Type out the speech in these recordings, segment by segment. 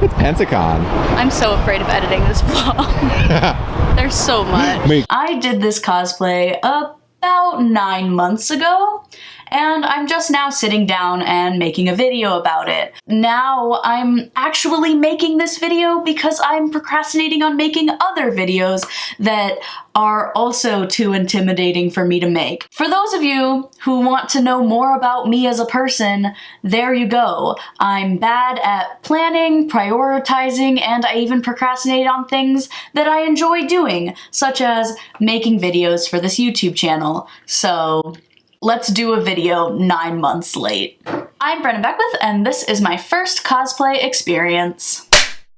It's Pensacon. I'm so afraid of editing this vlog. There's so much. I did this cosplay about 9 months ago, and I'm just now sitting down and making a video about it. Now I'm actually making this video because I'm procrastinating on making other videos that are also too intimidating for me to make. For those of you who want to know more about me as a person, there you go. I'm bad at planning, prioritizing, and I even procrastinate on things that I enjoy doing, such as making videos for this YouTube channel. So let's do a video 9 months late. I'm Brenna Beckwith, and this is my first cosplay experience.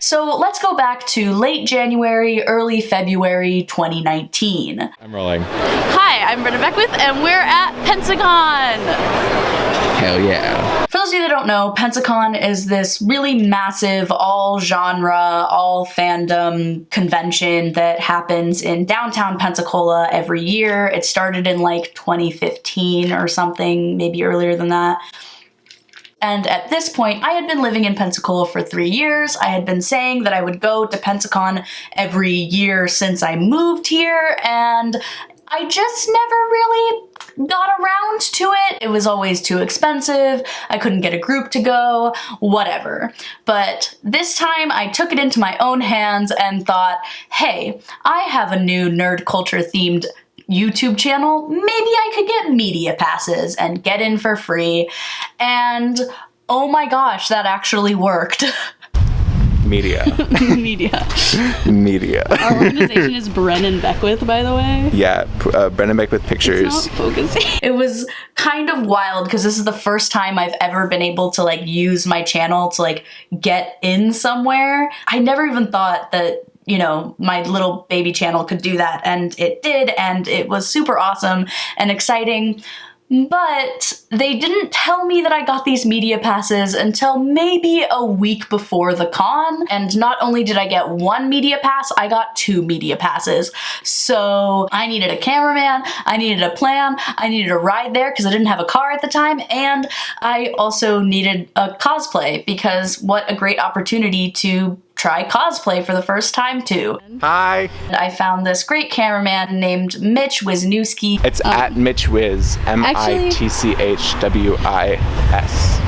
So let's go back to late January, early February 2019. I'm rolling. Hi, I'm Brenna Beckwith, and we're at Pensacon! Hell yeah. For those of you that don't know, Pensacon is this really massive, all-genre, all-fandom convention that happens in downtown Pensacola every year. It started in like 2015 or something, maybe earlier than that. And at this point, I had been living in Pensacola for 3 years. I had been saying that I would go to Pensacon every year since I moved here, and I just never really got around to it. It was always too expensive. I couldn't get a group to go, whatever. But this time I took it into my own hands and thought, hey, I have a new nerd culture themed YouTube channel. Maybe I could get media passes and get in for free. And oh my gosh, that actually worked. Media. Media. Media. Our organization is Brennan Beckwith, by the way. Yeah, Brennan Beckwith Pictures. It's not focusing. It was kind of wild because this is the first time I've ever been able to like use my channel to like get in somewhere. I never even thought that, you know, my little baby channel could do that, and it did, and it was super awesome and exciting. But they didn't tell me that I got these media passes until maybe a week before the con. And not only did I get 1 media pass, I got 2 media passes. So I needed a cameraman, I needed a plan, I needed a ride there because I didn't have a car at the time, and I also needed a cosplay because what a great opportunity to try cosplay for the first time too. Hi. I found this great cameraman named Mitch Wisniewski. It's at Mitch Wiz, MITCHWIS.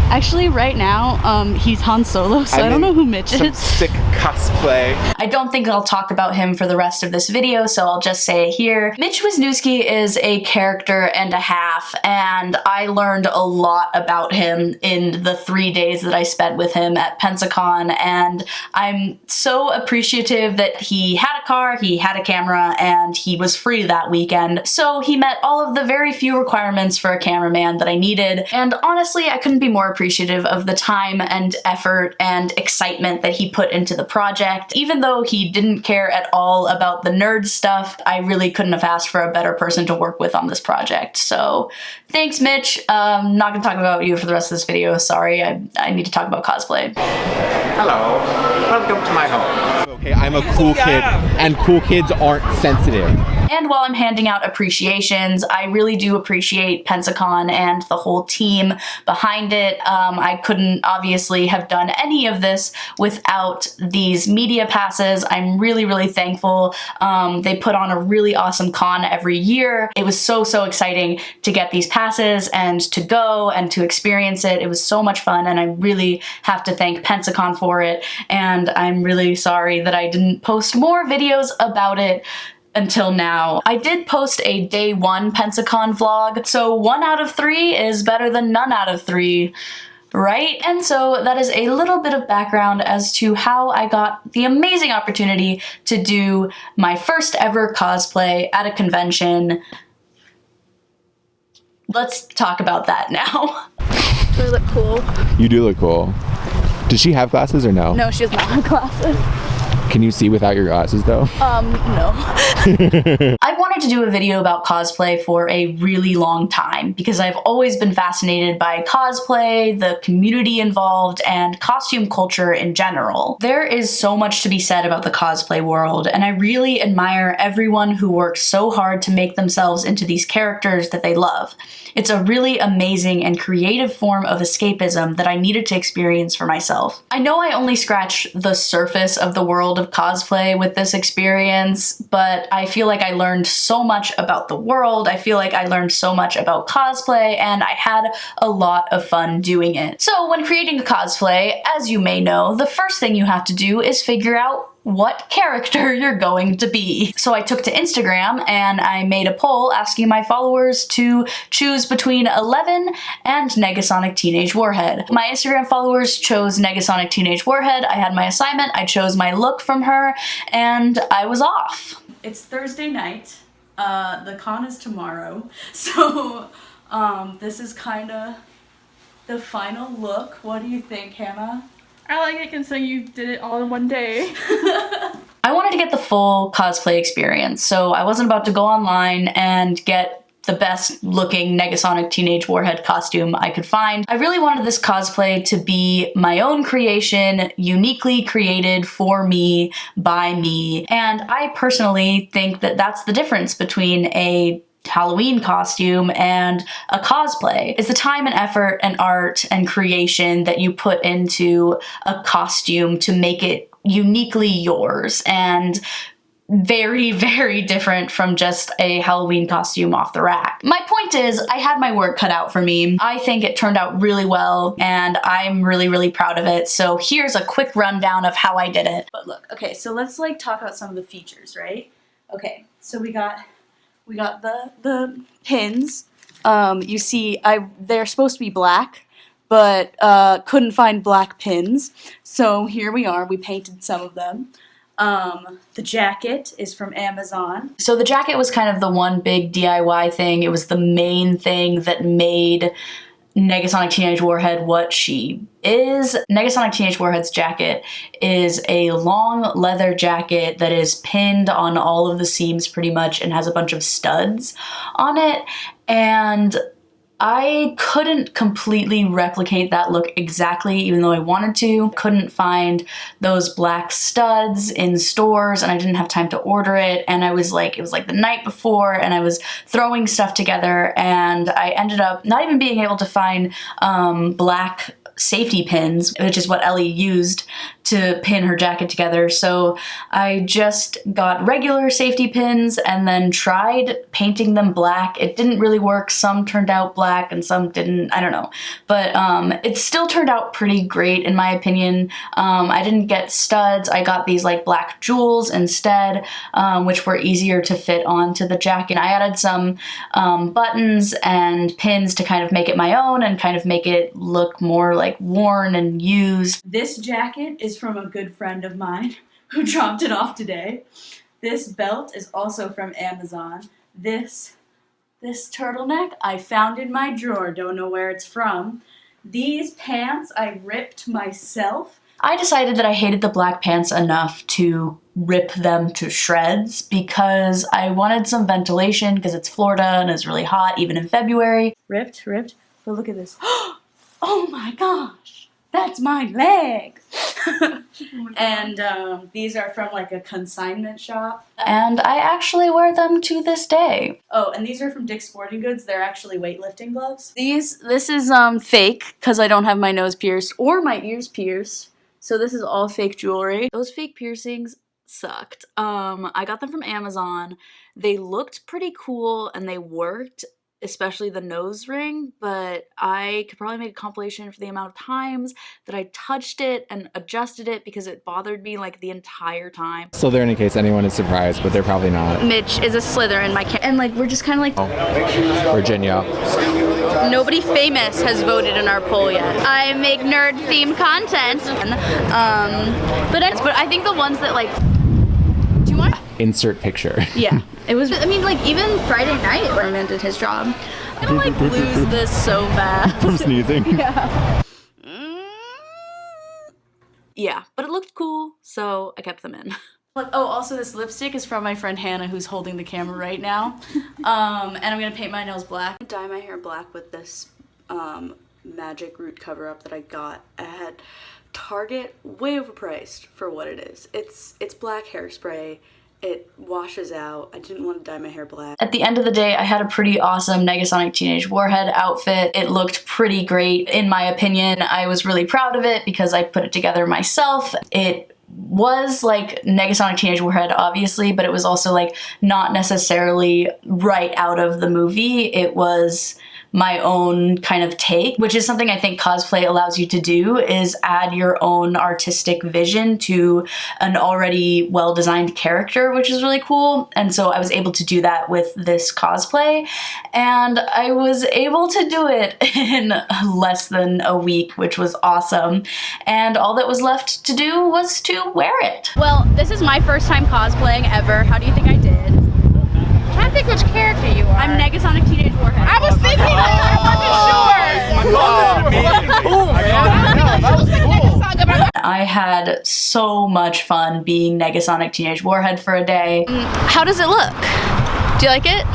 Actually, right now, he's Han Solo, so I don't know who Mitch some is. Sick cosplay. I don't think I'll talk about him for the rest of this video, so I'll just say it here. Mitch Wisniewski is a character and a half, and I learned a lot about him in the 3 days that I spent with him at Pensacon, and I'm so appreciative that he had a car, he had a camera, and he was free that weekend. So he met all of the very few requirements for a cameraman that I needed, and honestly, I couldn't be more appreciative of the time and effort and excitement that he put into the project. Even though he didn't care at all about the nerd stuff, I really couldn't have asked for a better person to work with on this project. So thanks, Mitch. I'm not gonna talk about you for the rest of this video. Sorry, I need to talk about cosplay. Hello. Welcome to my home. Okay, I'm a cool kid, and cool kids aren't sensitive. And while I'm handing out appreciations, I really do appreciate Pensacon and the whole team behind it. I couldn't obviously have done any of this without these media passes. I'm really, really thankful. They put on a really awesome con every year. It was so, so exciting to get these passes and to go and to experience it. It was so much fun, and I really have to thank Pensacon for it. And I'm really sorry that I didn't post more videos about it until now. I did post a day 1 Pensacon vlog, so 1 out of 3 is better than none out of 3, right? And so that is a little bit of background as to how I got the amazing opportunity to do my first ever cosplay at a convention. Let's talk about that now. Do I look cool? You do look cool. Does she have glasses or no? No, she does not have glasses. Can you see without your glasses though? No. I've wanted to do a video about cosplay for a really long time because I've always been fascinated by cosplay, the community involved, and costume culture in general. There is so much to be said about the cosplay world, and I really admire everyone who works so hard to make themselves into these characters that they love. It's a really amazing and creative form of escapism that I needed to experience for myself. I know I only scratched the surface of the world of cosplay with this experience, but I feel like I learned so much about the world, I feel like I learned so much about cosplay, and I had a lot of fun doing it. So when creating a cosplay, as you may know, the first thing you have to do is figure out what character you're going to be. So I took to Instagram and I made a poll asking my followers to choose between 11 and Negasonic Teenage Warhead. My Instagram followers chose Negasonic Teenage Warhead. I had my assignment, I chose my look from her, and I was off. It's Thursday night. The con is tomorrow. So this is kinda the final look. What do you think, Hannah? I like it considering you did it all in one day. I wanted to get the full cosplay experience, so I wasn't about to go online and get the best looking Negasonic Teenage Warhead costume I could find. I really wanted this cosplay to be my own creation, uniquely created for me, by me, and I personally think that that's the difference between a Halloween costume and a cosplay. It's the time and effort and art and creation that you put into a costume to make it uniquely yours and very, very different from just a Halloween costume off the rack. My point is, I had my work cut out for me. I think it turned out really well and I'm really, really proud of it. So here's a quick rundown of how I did it. But look, okay, so let's like talk about some of the features, right? Okay, so we got the pins. You see, they're supposed to be black, but couldn't find black pins. So here we are, we painted some of them. The jacket is from Amazon. So the jacket was kind of the one big DIY thing. It was the main thing that made Negasonic Teenage Warhead what she is. Negasonic Teenage Warhead's jacket is a long leather jacket that is pinned on all of the seams pretty much and has a bunch of studs on it, and I couldn't completely replicate that look exactly, even though I wanted to. Couldn't find those black studs in stores and I didn't have time to order it, and I was like, it was like the night before and I was throwing stuff together and I ended up not even being able to find black safety pins, which is what Ellie used to pin her jacket together. So I just got regular safety pins and then tried painting them black. It didn't really work. Some turned out black and some didn't. I don't know. But it still turned out pretty great in my opinion. I didn't get studs. I got these like black jewels instead, which were easier to fit onto the jacket. I added some buttons and pins to kind of make it my own and kind of make it look more like worn and used. This jacket is from a good friend of mine who dropped it off today. This belt is also from Amazon. This turtleneck I found in my drawer, don't know where it's from. These pants I ripped myself. I decided that I hated the black pants enough to rip them to shreds because I wanted some ventilation because it's Florida and it's really hot even in February. Ripped, but look at this. Oh my gosh, that's my leg. And these are from like a consignment shop. And I actually wear them to this day. Oh, and these are from Dick's Sporting Goods. They're actually weightlifting gloves. This is fake because I don't have my nose pierced or my ears pierced. So this is all fake jewelry. Those fake piercings sucked. I got them from Amazon. They looked pretty cool and they worked, especially the nose ring, but I could probably make a compilation for the amount of times that I touched it and adjusted it because it bothered me like the entire time. So there in case anyone is surprised, but they're probably not. Mitch is a Slytherin, and like we're just kind of like... Oh. Virginia. Nobody famous has voted in our poll yet. I make nerd-themed content. But I think the ones that like... Do you want... Insert picture. Yeah. It was, I mean, like, even Friday night, Roman did his job. I'm gonna, like, lose this so bad. From sneezing? Yeah. yeah, but it looked cool, so I kept them in. Oh, also this lipstick is from my friend Hannah, who's holding the camera right now. And I'm gonna paint my nails black. Dye my hair black with this magic root cover-up that I got at Target, way overpriced for what it is. It's black hairspray. It washes out. I didn't want to dye my hair black. At the end of the day, I had a pretty awesome Negasonic Teenage Warhead outfit. It looked pretty great, in my opinion. I was really proud of it because I put it together myself. It was like Negasonic Teenage Warhead, obviously, but it was also like not necessarily right out of the movie. It was my own kind of take, which is something I think cosplay allows you to do, is add your own artistic vision to an already well-designed character, which is really cool. And so I was able to do that with this cosplay, and I was able to do it in less than a week, which was awesome. And all that was left to do was to wear it. Well, this is my first time cosplaying ever. How do you think I did? I'm trying to think which character you are. I'm Negasonic Teenage Warhead. I was thinking that, I wasn't sure. I had so much fun being Negasonic Teenage Warhead for a day. How does it look? Do you like it?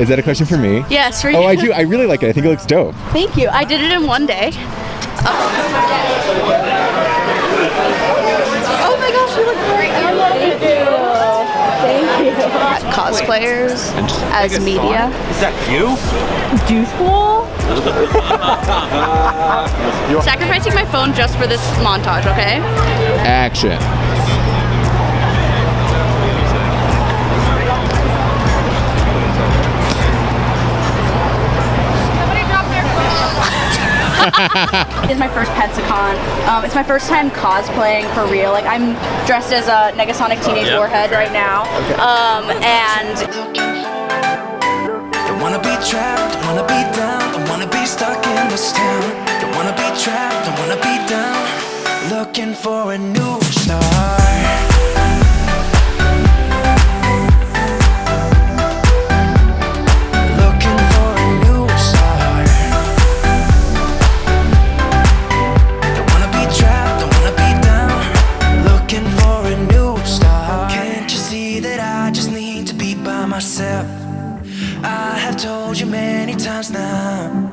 Is that a question for me? Yes, for you. Oh, I do. I really like it. I think it looks dope. Thank you. I did it in one day. Oh my gosh, you look great. Thank you. Thank you. Cosplayers as media. Is that you? Doucheball. Sacrificing my phone just for this montage, okay? Action. This is my first Pensacon. It's my first time cosplaying for real. Like, I'm dressed as a Negasonic Teenage Warhead right now. And don't wanna be trapped, don't wanna be down, don't wanna be stuck in this town. Don't wanna be trapped, don't wanna be down. Looking for a new start. I have told you many times now.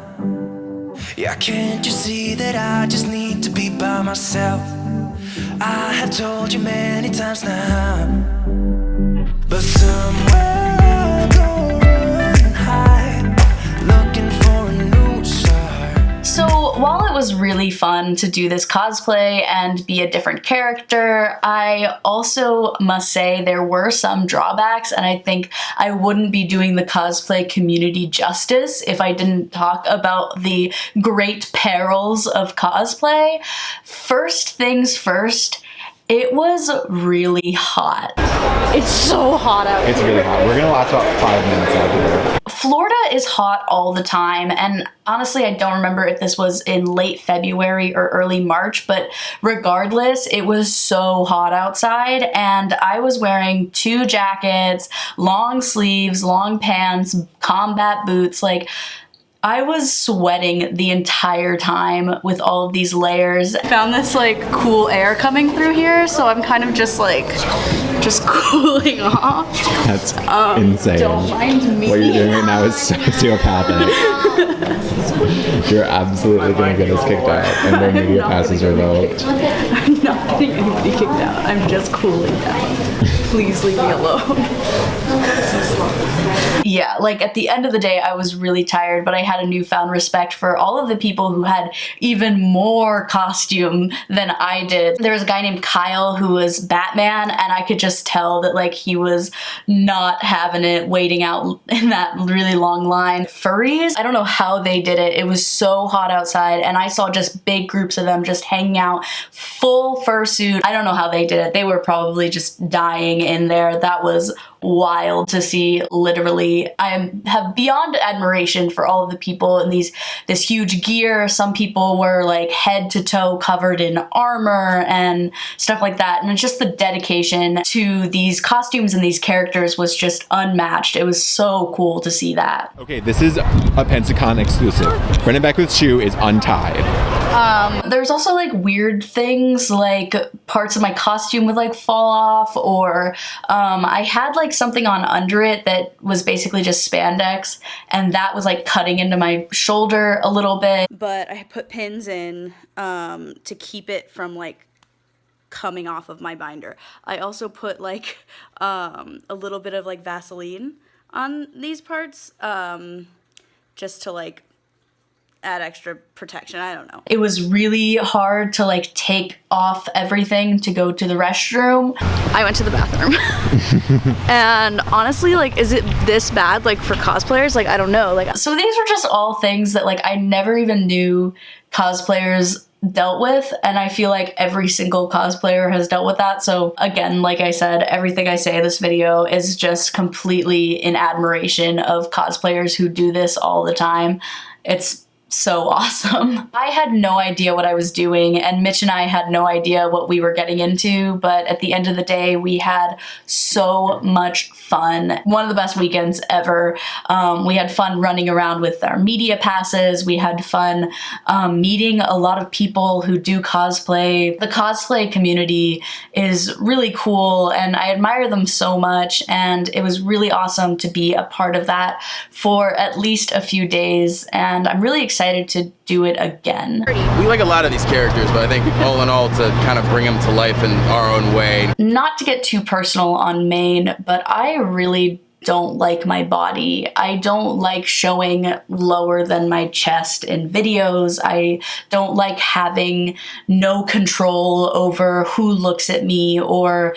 Yeah, can't you see that I just need to be by myself? I have told you many times now. But somewhere don't run and hide, looking for a new start. So while it was really fun to do this cosplay and be a different character, I also must say there were some drawbacks, and I think I wouldn't be doing the cosplay community justice if I didn't talk about the great perils of cosplay. First things first, it was really hot. it's so hot out It's here. really hot. We're gonna last about 5 minutes out here. Florida is hot all the time, and honestly I don't remember if this was in late February or early March, but regardless, it was so hot outside, and I was wearing 2 jackets, long sleeves, long pants, combat boots. Like, I was sweating the entire time with all of these layers. I found this like cool air coming through here, so I'm kind of just cooling off. That's insane. Don't mind me. What you're doing right now is sociopathic. You're absolutely gonna get us kicked out, and their media passes revoked. I'm not getting anybody kicked out. I'm just cooling down. Please leave me alone. Yeah, like at the end of the day, I was really tired, but I had a newfound respect for all of the people who had even more costume than I did. There was a guy named Kyle who was Batman, and I could just tell that like he was not having it waiting out in that really long line. Furries, I don't know how they did it. It was so hot outside, and I saw just big groups of them just hanging out, full fursuit. I don't know how they did it. They were probably just dying in there. That was wild to see, literally. I have beyond admiration for all of the people in this huge gear. Some people were like head to toe covered in armor and stuff like that, and it's just the dedication to these costumes and these characters was just unmatched. It was so cool to see that. Okay, this is a Pensacon exclusive. Brennan Beckwith's shoe is untied. There's also like weird things, like parts of my costume would like fall off, or I had like something on under it that was basically just spandex, and that was like cutting into my shoulder a little bit. But I put pins in to keep it from like coming off of my binder. I also put like a little bit of like Vaseline on these parts just to like add extra protection. I don't know. It was really hard to like take off everything to go to the restroom. I went to the bathroom. And honestly, like, is it this bad like for cosplayers? Like, I don't know. Like, so these were just all things that like I never even knew cosplayers dealt with, and I feel like every single cosplayer has dealt with that. So again, like I said, everything I say in this video is just completely in admiration of cosplayers who do this all the time. It's so awesome. I had no idea what I was doing, and Mitch and I had no idea what we were getting into, but at the end of the day, we had so much fun. One of the best weekends ever. We had fun running around with our media passes. We had fun meeting a lot of people who do cosplay. The cosplay community is really cool, and I admire them so much, and it was really awesome to be a part of that for at least a few days, and I'm really excited to do it again. We like a lot of these characters, but I think all in all, to kind of bring them to life in our own way. Not to get too personal on Maine, but I really don't like my body. I don't like showing lower than my chest in videos. I don't like having no control over who looks at me or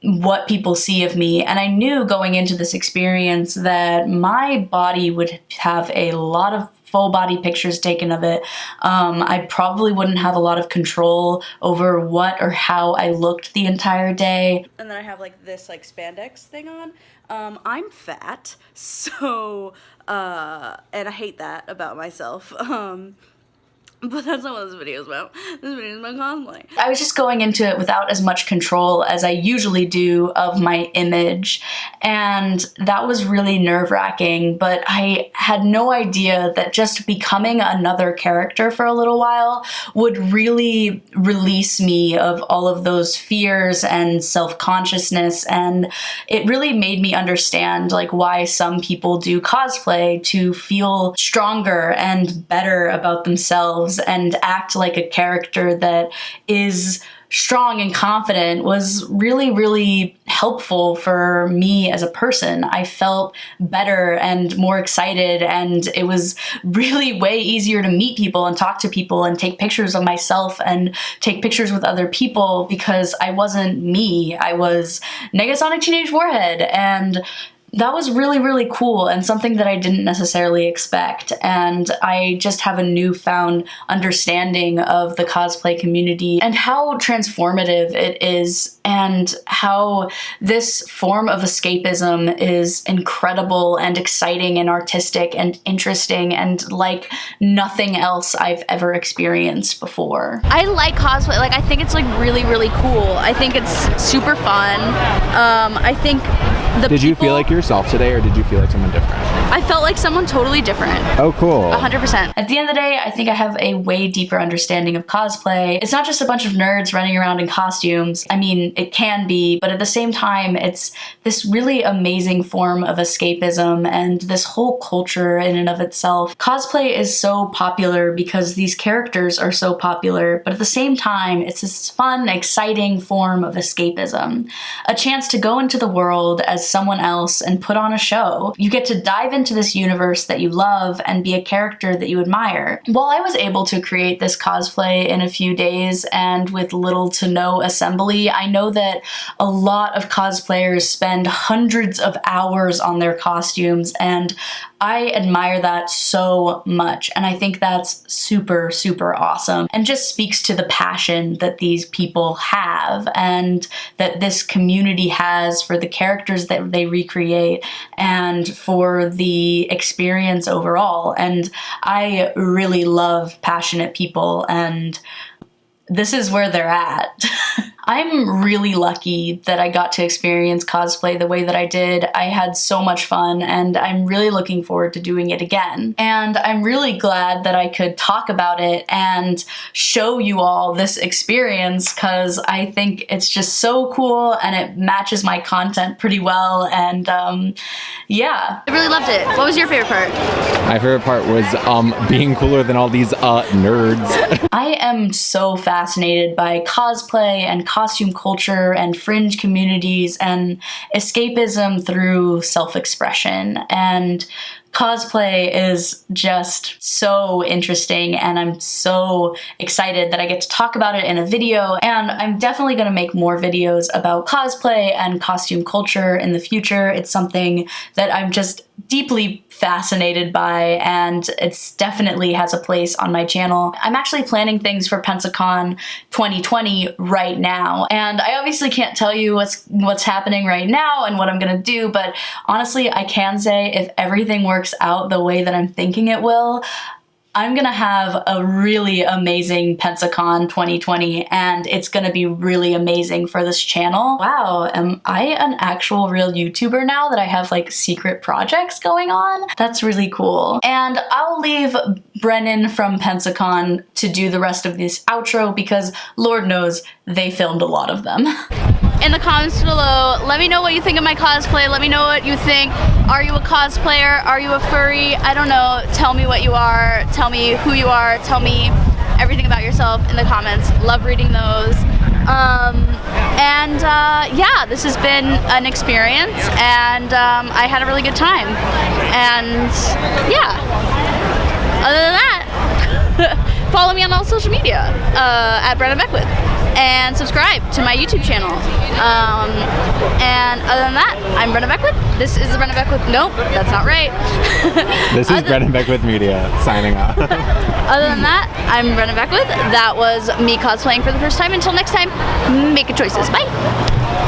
what people see of me. And I knew going into this experience that my body would have a lot of full body pictures taken of it. I probably wouldn't have a lot of control over what or how I looked the entire day. And then I have like this like spandex thing on. I'm fat, so, and I hate that about myself. But that's not what this video is about. This video is about cosplay. I was just going into it without as much control as I usually do of my image, and that was really nerve-wracking, but I had no idea that just becoming another character for a little while would really release me of all of those fears and self-consciousness, and it really made me understand like why some people do cosplay to feel stronger and better about themselves and act like a character that is strong and confident was really, really helpful for me as a person. I felt better and more excited, and it was really way easier to meet people and talk to people and take pictures of myself and take pictures with other people because I wasn't me. I was Negasonic Teenage Warhead, and that was really, really cool and something that I didn't necessarily expect. And I just have a newfound understanding of the cosplay community and how transformative it is, and how this form of escapism is incredible and exciting and artistic and interesting and like nothing else I've ever experienced before. I like cosplay. Like, I think it's like really, really cool. I think it's super fun. I think Did you feel like yourself today, or did you feel like someone different? I felt like someone totally different. Oh, cool. 100%. At the end of the day, I think I have a way deeper understanding of cosplay. It's not just a bunch of nerds running around in costumes. I mean, it can be, but at the same time, it's this really amazing form of escapism and this whole culture in and of itself. Cosplay is so popular because these characters are so popular, but at the same time, it's this fun, exciting form of escapism. A chance to go into the world as someone else and put on a show. You get to dive into this universe that you love and be a character that you admire. While I was able to create this cosplay in a few days and with little to no assembly, I know that a lot of cosplayers spend hundreds of hours on their costumes, and I admire that so much, and I think that's super, super awesome, and just speaks to the passion that these people have and that this community has for the characters that they recreate and for the experience overall. And I really love passionate people, and this is where they're at. I'm really lucky that I got to experience cosplay the way that I did. I had so much fun, and I'm really looking forward to doing it again. And I'm really glad that I could talk about it and show you all this experience, because I think it's just so cool and it matches my content pretty well. And yeah. I really loved it. What was your favorite part? My favorite part was being cooler than all these nerds. I am so fascinated by cosplay and costume culture and fringe communities and escapism through self-expression. And cosplay is just so interesting, and I'm so excited that I get to talk about it in a video, and I'm definitely going to make more videos about cosplay and costume culture in the future. It's something that I'm just deeply fascinated by, and it's definitely has a place on my channel. I'm actually planning things for Pensacon 2020 right now, and I obviously can't tell you what's happening right now and what I'm gonna do, but honestly, I can say if everything works out the way that I'm thinking it will, I'm gonna have a really amazing Pensacon 2020, and it's gonna be really amazing for this channel. Wow, am I an actual real YouTuber now that I have like secret projects going on? That's really cool. And I'll leave Brennan from Pensacon to do the rest of this outro because Lord knows they filmed a lot of them. In the comments below, let me know what you think of my cosplay. Let me know what you think. Are you a cosplayer? Are you a furry? I don't know. Tell me what you are. Tell me who you are. Tell me everything about yourself in the comments. Love reading those. Yeah, this has been an experience, and I had a really good time. And yeah, other than that, follow me on all social media at Brenna Beckwith, and subscribe to my YouTube channel. And other than that, I'm Brenna Beckwith. This is the Brenna Beckwith. Nope, that's not right. This is Brenna Beckwith Media signing off. Other than that, I'm Brenna Beckwith. That was me cosplaying for the first time. Until next time, make good choices. Bye.